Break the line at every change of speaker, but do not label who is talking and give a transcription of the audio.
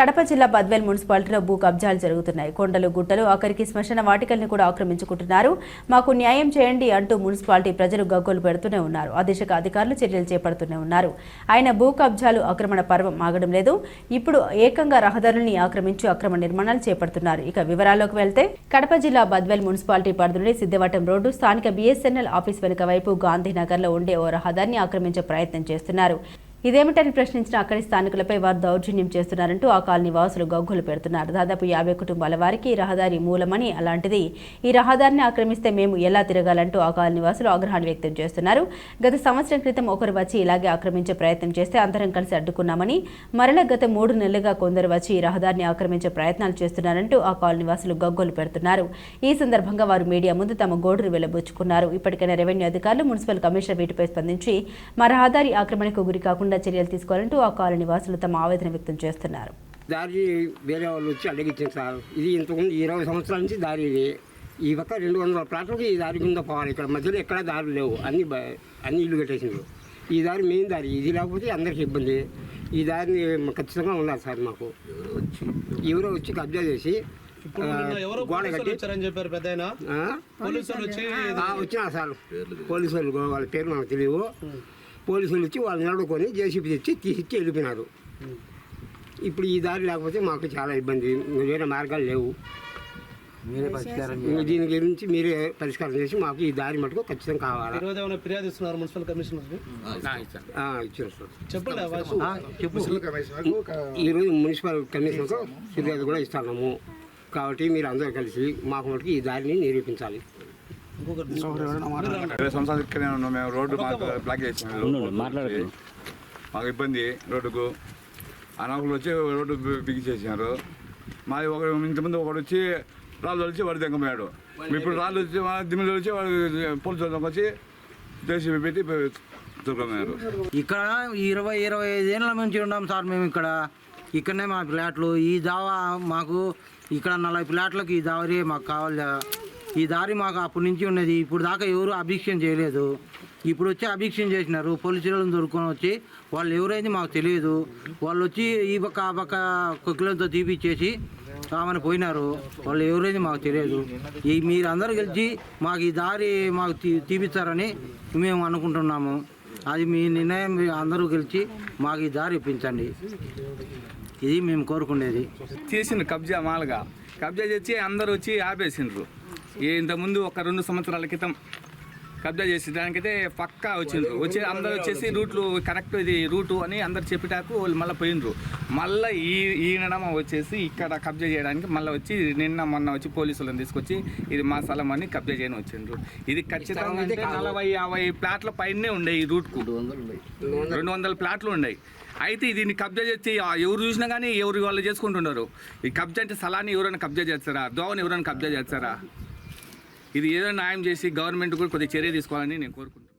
కడప జిల్లా బద్వేల్ మున్సిపాలిటీలో భూ కబ్జాలు జరుగుతున్నాయి. కొండలు గుట్టలు ఆఖరికి శ్మశాన వాటికల్ని కూడా ఆక్రమించుకుంటున్నారు. మాకు న్యాయం చేయండి అంటూ మున్సిపాలిటీ ప్రజలు గగ్గోలు పెడుతూనే ఉన్నారు. ఆ దిశగా అధికారులు చర్యలు చేపడుతూనే ఉన్నారు. ఆయన భూ కబ్జాలు ఆక్రమణ పర్వం ఆగడం లేదు. ఇప్పుడు ఏకంగా రహదారుల్ని ఆక్రమించి అక్రమ నిర్మాణాలు చేపడుతున్నారు. ఇక వివరాల్లోకి వెళ్తే కడప జిల్లా బద్వేల్ మున్సిపాలిటీ పరిధిలోని సిద్ధవటం రోడ్డు స్థానిక బిఎస్ఎన్ఎల్ ఆఫీస్ వెనుక వైపు గాంధీనగర్లో ఉండే ఓ రహదారిని ఆక్రమించే ప్రయత్నం చేస్తున్నారు. ఇదేమిటని ప్రశ్నించిన అక్కడి స్థానికులపై వారు దౌర్జన్యం చేస్తున్నారంటూ ఆ కాలనీ వాసులు గగ్గోలు పెడుతున్నారు. దాదాపు 50 కుటుంబాల వారికి ఈ రహదారి మూలమని, అలాంటిది ఈ రహదారిని ఆక్రమిస్తే మేము ఎలా తిరగాలంటూ ఆ కాలనీ వాసులు ఆగ్రహాన్ని వ్యక్తం చేస్తున్నారు. గత సంవత్సరం క్రితం ఒకరు వచ్చి ఇలాగే ఆక్రమించే ప్రయత్నం చేస్తే అందరం కలిసి అడ్డుకున్నామని, మరలా గత 3 నెలలుగా కొందరు వచ్చి ఈ రహదారిని ఆక్రమించే ప్రయత్నాలు చేస్తున్నారంటూ ఆ కాలనీ వాసులు గగ్గోలు పెడుతున్నారు. ఈ సందర్భంగా వారు మీడియా ముందు తమ గోడును వెళ్లబుచ్చుకున్నారు. ఇప్పటికైనా రెవెన్యూ అధికారులు, మున్సిపల్ కమిషనర్ వీటిపై స్పందించి మా రహదారి ఆక్రమణకు గురి కాకుండా చర్యలు తీసుకోవాలంటూ ఆ కాలనీ వాసులు తమ ఆవేదన వ్యక్తం చేస్తున్నారు.
దారి వేరే వాళ్ళు వచ్చి అడిగించారు సార్. ఇది ఇంతకుముందు 20 సంవత్సరాల నుంచి దారి ఇది. ఈ పక్క 200 ప్లాట్లకి ఈ దారి కింద పోవాలి. ఇక్కడ మధ్యలో ఎక్కడ దారులు లేవు, అన్ని ఇల్లు కట్టేసిండ్రు. ఈ దారి మెయిన్ దారి, ఇది లేకపోతే అందరికీ ఇబ్బంది. ఈ దారిని ఖచ్చితంగా ఉండాలి సార్. మాకు ఎవరో వచ్చి కబ్జా చేసి గోడ కట్టి వచ్చినా సార్. పోలీసు వాళ్ళు, వాళ్ళ పేరు నాకు తెలియవు. పోలీసులు వచ్చి వాళ్ళు నడుకొని జేసీబీ తెచ్చి తీసిచ్చి వెళ్ళిపోయినారు. ఇప్పుడు ఈ దారి లేకపోతే మాకు చాలా ఇబ్బంది. వేరే మార్గాలు లేవు. దీని గురించి మీరే పరిష్కారం చేసి మాకు ఈ దారి మటుకు ఖచ్చితంగా కావాలి.
ఫిర్యాదు ఇస్తున్నారు మున్సిపల్ కమిషనర్
ఇచ్చారు సార్.
చెప్పండి.
ఈరోజు మున్సిపల్ కమిషనర్కు ఫిర్యాదు కూడా ఇస్తున్నాము. కాబట్టి మీరు అందరూ కలిసి మాకు మటుకు ఈ దారిని నిరూపించాలి.
20 సంవత్సరాల ఇక్కడే ఉన్నాం మేము. రోడ్డు మాకు బ్లాక్ చేసినాము. మాకు ఇబ్బంది రోడ్డుకు. అనాకులు వచ్చి రోడ్డు బిగించేసినారు. మాది ఇంతకుముందు ఒకడు వచ్చి రాళ్ళు వచ్చి వాడు దగ్గపోయాడు. ఇప్పుడు రాళ్ళు వచ్చి దిమ్మిలు వచ్చి వాడు పోలీసులు వచ్చి జేసీబీ పెట్టి దొరకమన్నారు.
ఇక్కడ 20-25 ఏళ్ళ నుంచి ఉన్నాం సార్ మేము. ఇక్కడనే మా ఫ్లాట్లు. ఈ దావా మాకు ఇక్కడ 40 ఫ్లాట్లకు ఈ దారి మాకు కావాలి. ఈ దారి మాకు అప్పటి నుంచి ఉన్నది. ఇప్పుడు దాకా ఎవరు అభిక్షణ చేయలేదు. ఇప్పుడు వచ్చి అభిక్షణ చేసినారు. పోలీసులను దొరుకుని వచ్చి వాళ్ళు ఎవరైంది మాకు తెలియదు. వాళ్ళు వచ్చి ఈ పక్క ఆ పక్క కొక్కిలతో తీపిచ్చేసి ఆమెను పోయినారు. వాళ్ళు ఎవరైంది మాకు తెలియదు. మీరు అందరూ కలిసి మాకు ఈ దారి మాకు తీపిస్తారని మేము అనుకుంటున్నాము. అది మీ నిర్ణయం. అందరూ కలిసి మాకు ఈ దారి ఇప్పించండి. ఇది మేము కోరుకునేది.
చేసిండ్రు కబ్జా మాలుగా. కబ్జా చేసి అందరూ వచ్చి ఆపేసిండ్రు. ఇంతకుముందు ఒక 2 సంవత్సరాల క్రితం కబ్జా చేసి దానికైతే పక్కా వచ్చిండ్రు. వచ్చి అందరూ వచ్చేసి రూట్లు కరెక్ట్ ఇది రూటు అని అందరు చెప్పేటాకు వాళ్ళు మళ్ళీ పోయినరు. మళ్ళీ ఈయనడమ వచ్చేసి ఇక్కడ కబ్జా చేయడానికి మళ్ళీ వచ్చి మొన్న వచ్చి పోలీసులను తీసుకొచ్చి ఇది మా స్థలం అని కబ్జా చేయని వచ్చిండ్రు. ఇది ఖచ్చితంగా 40-50 ప్లాట్ల పైనే ఉండే. ఈ రూట్కు 200 ప్లాట్లు ఉన్నాయి. అయితే దీన్ని కబ్జా చేసి ఎవరు చూసినా కానీ ఎవరు వాళ్ళు చేసుకుంటున్నారు. ఈ కబ్జా అంటే స్థలాన్ని ఎవరైనా కబ్జా చేస్తారా? దోవని ఎవరైనా కబ్జా చేస్తారా? ఇది ఏదో న్యాయం చేసి గవర్నమెంట్ కూడా కొద్దిగా చర్య తీసుకోవాలని నేను కోరుకుంటున్నాను.